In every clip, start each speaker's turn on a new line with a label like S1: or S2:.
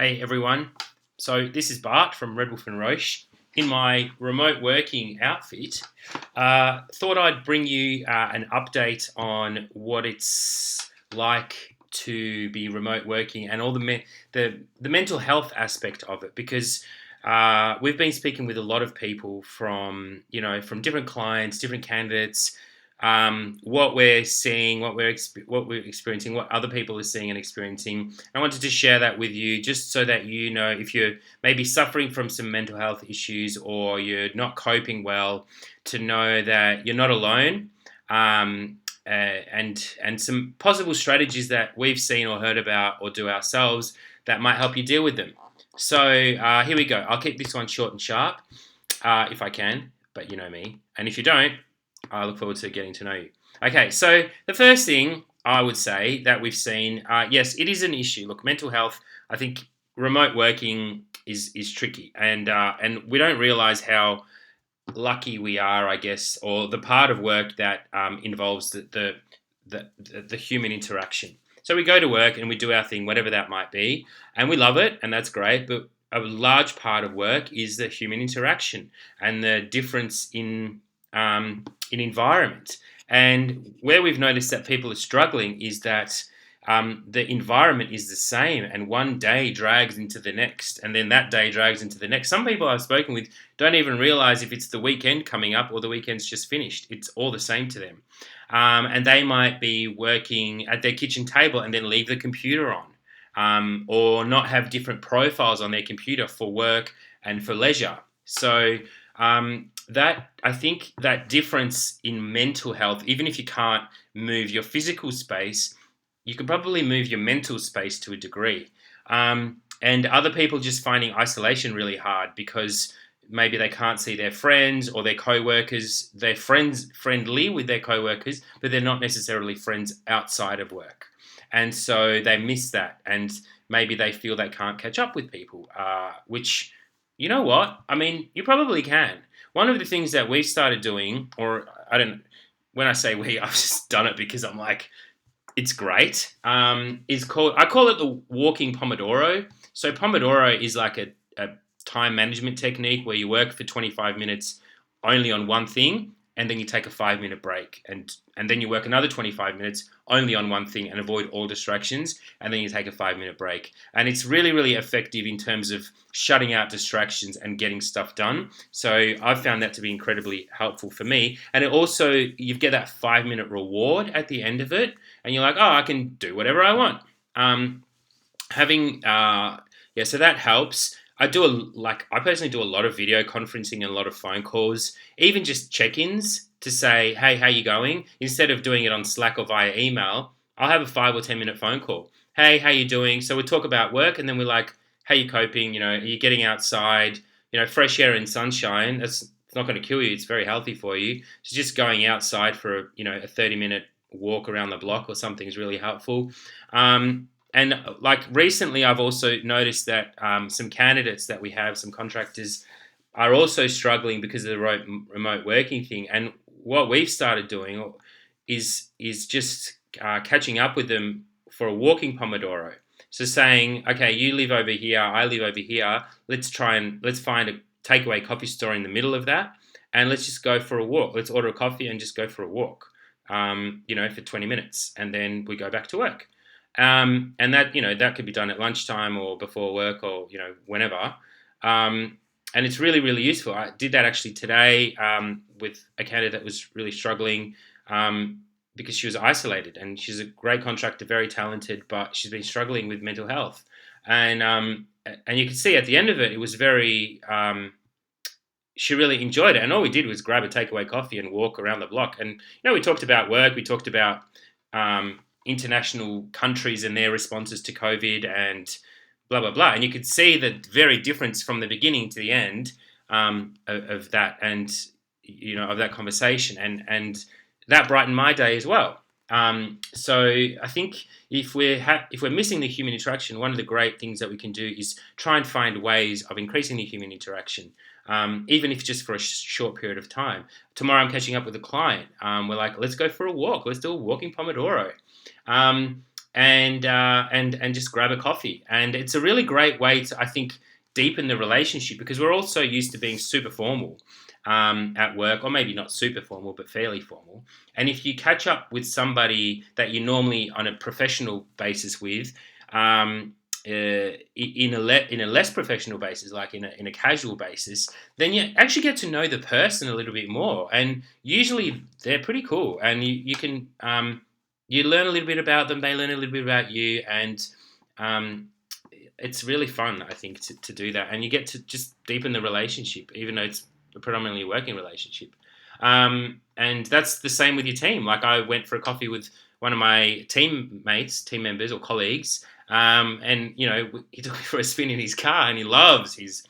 S1: Hey everyone. So this is Bart from Red Wolf and Roche. In my remote working outfit, thought I'd bring you an update on what it's like to be remote working and all the mental health aspect of it, because we've been speaking with a lot of people from from different clients, different candidates, what we're seeing, what we're experiencing, what other people are seeing and experiencing. I wanted to share that with you, just so that you know if you're maybe suffering from some mental health issues or you're not coping well, to know that you're not alone. And some possible strategies that we've seen or heard about or do ourselves that might help you deal with them. So here we go. I'll keep this one short and sharp if I can, but you know me. And if you don't, I look forward to getting to know you. Okay, so the first thing I would say that we've seen, yes, it is an issue. Look, mental health. I think remote working is tricky, and we don't realize how lucky we are, I guess, or the part of work that involves the human interaction. So we go to work and we do our thing, whatever that might be, and we love it, and that's great. But a large part of work is the human interaction and the difference in environment. And where we've noticed that people are struggling is that the environment is the same, and one day drags into the next, and then that day drags into the next. Some people I've spoken with don't even realize if it's the weekend coming up or the weekend's just finished. It's all the same to them. And they might be working at their kitchen table and then leave the computer on, or not have different profiles on their computer for work and for leisure. So that I think that difference in mental health, even if you can't move your physical space, you can probably move your mental space to a degree. And other people just finding isolation really hard because maybe they can't see their friends or their co-workers. They're friendly with their co-workers, but they're not necessarily friends outside of work. And so they miss that, and maybe they feel they can't catch up with people, which, you know what? I mean, you probably can. One of the things that we started doing, or I don't, when I say we, I've just done it because I'm like, it's great. I call it the walking Pomodoro. So Pomodoro is like a time management technique where you work for 25 minutes only on one thing, and then you take a 5 minute break, and then you work another 25 minutes only on one thing and avoid all distractions, and then you take a 5 minute break. And it's really, really effective in terms of shutting out distractions and getting stuff done. So I've found that to be incredibly helpful for me. And it also, you get that 5 minute reward at the end of it, and you're like, oh, I can do whatever I want. So that helps. I personally do a lot of video conferencing and a lot of phone calls, even just check-ins to say, hey, how you going? Instead of doing it on Slack or via email, I'll have a 5 or 10 minute phone call. Hey, how you doing? So we talk about work, and then we're like, how you coping? Are you getting outside? Fresh air and sunshine. It's not going to kill you. It's very healthy for you. So just going outside for a 30-minute walk around the block or something is really helpful. And like recently, I've also noticed that some candidates that we have, some contractors, are also struggling because of the remote working thing. And what we've started doing is just catching up with them for a walking Pomodoro. So saying, okay, you live over here, I live over here. Let's find a takeaway coffee store in the middle of that, and let's just go for a walk. Let's order a coffee and just go for a walk, for 20 minutes, and then we go back to work. And that could be done at lunchtime or before work or whenever. And it's really, really useful. I did that actually today with a candidate that was really struggling because she was isolated, and she's a great contractor, very talented, but she's been struggling with mental health. And you could see at the end of it, it was very. She really enjoyed it, and all we did was grab a takeaway coffee and walk around the block. And we talked about work, we talked about international countries and their responses to COVID and blah, blah, blah. And you could see the very difference from the beginning to the end of that, and, of that conversation. And that brightened my day as well. So I think if we're missing the human interaction, one of the great things that we can do is try and find ways of increasing the human interaction, even if just for a short period of time. Tomorrow I'm catching up with a client. We're like, let's go for a walk. Let's do a walking Pomodoro. and just grab a coffee. And it's a really great way to, I think, deepen the relationship, because we're all so used to being super formal at work, or maybe not super formal, but fairly formal. And if you catch up with somebody that you're normally on a professional basis with, in a less professional basis, like in a casual basis, then you actually get to know the person a little bit more. And usually they're pretty cool, and you can you learn a little bit about them, they learn a little bit about you, and um, it's really fun, I think, to do that. And you get to just deepen the relationship, even though it's predominantly a working relationship. And that's the same with your team. Like, I went for a coffee with one of my team members or colleagues, and he took me for a spin in his car, and he loves his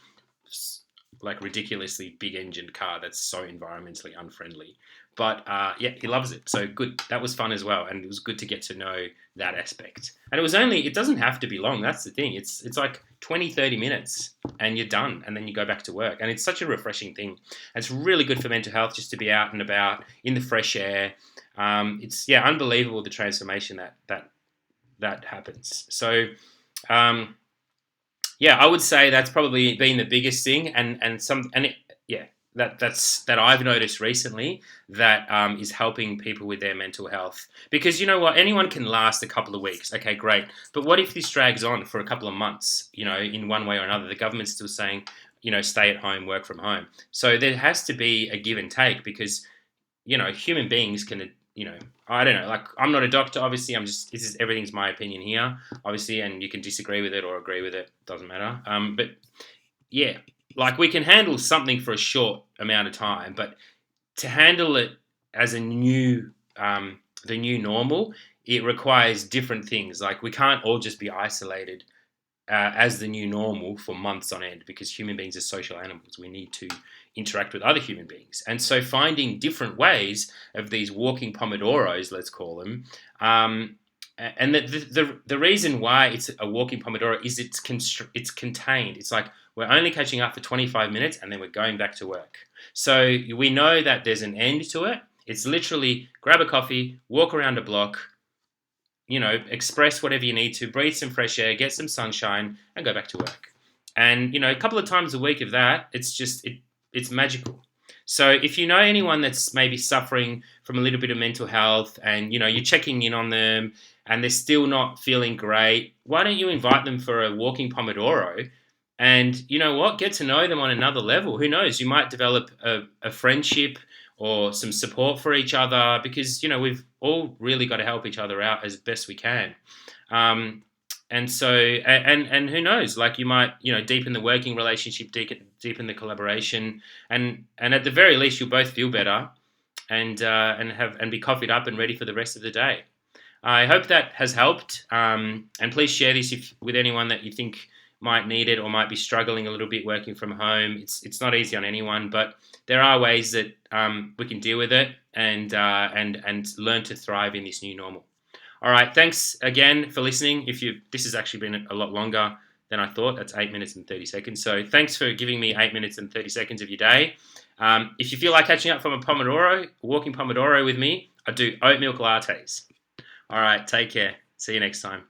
S1: like ridiculously big engined car that's so environmentally unfriendly. But yeah, he loves it. So good. That was fun as well, and it was good to get to know that aspect. And it doesn't have to be long. That's the thing. It's like 20, 30 minutes and you're done, and then you go back to work. And it's such a refreshing thing. And it's really good for mental health just to be out and about in the fresh air. It's unbelievable, the transformation that happens. So I would say that's probably been the biggest thing, that I've noticed recently that is helping people with their mental health. Because you know what, anyone can last a couple of weeks. Okay, great, but what if this drags on for a couple of months? In one way or another, the government's still saying, stay at home, work from home. So there has to be a give and take, because human beings can. I don't know. Like, I'm not a doctor, obviously. Everything's my opinion here, obviously, and you can disagree with it or agree with it. Doesn't matter. But yeah, like, we can handle something for a short amount of time, but to handle it as the new normal, it requires different things. Like, we can't all just be isolated as the new normal for months on end, because human beings are social animals. We need to interact with other human beings. And so finding different ways of these walking Pomodoros, let's call them, and the reason why it's a walking Pomodoro is it's contained. It's like, we're only catching up for 25 minutes and then we're going back to work. So we know that there's an end to it. It's literally grab a coffee, walk around a block, express whatever you need to, breathe some fresh air, get some sunshine, and go back to work. And, a couple of times a week of that, it's magical. So if you know anyone that's maybe suffering from a little bit of mental health, and, you're checking in on them and they're still not feeling great, why don't you invite them for a walking Pomodoro? And you know what? Get to know them on another level. Who knows? You might develop a friendship or some support for each other, because we've all really got to help each other out as best we can. And so, and who knows? Like, you might deepen the working relationship, deepen the collaboration, and at the very least, you'll both feel better, and be coffeed up and ready for the rest of the day. I hope that has helped. And please share this with anyone that you think might need it or might be struggling a little bit working from home. It's not easy on anyone, but there are ways that we can deal with it and learn to thrive in this new normal. All right, thanks again for listening. This has actually been a lot longer than I thought. That's 8 minutes and 30 seconds. So thanks for giving me 8 minutes and 30 seconds of your day. If you feel like catching up from a walking Pomodoro with me, I do oat milk lattes. All right, take care. See you next time.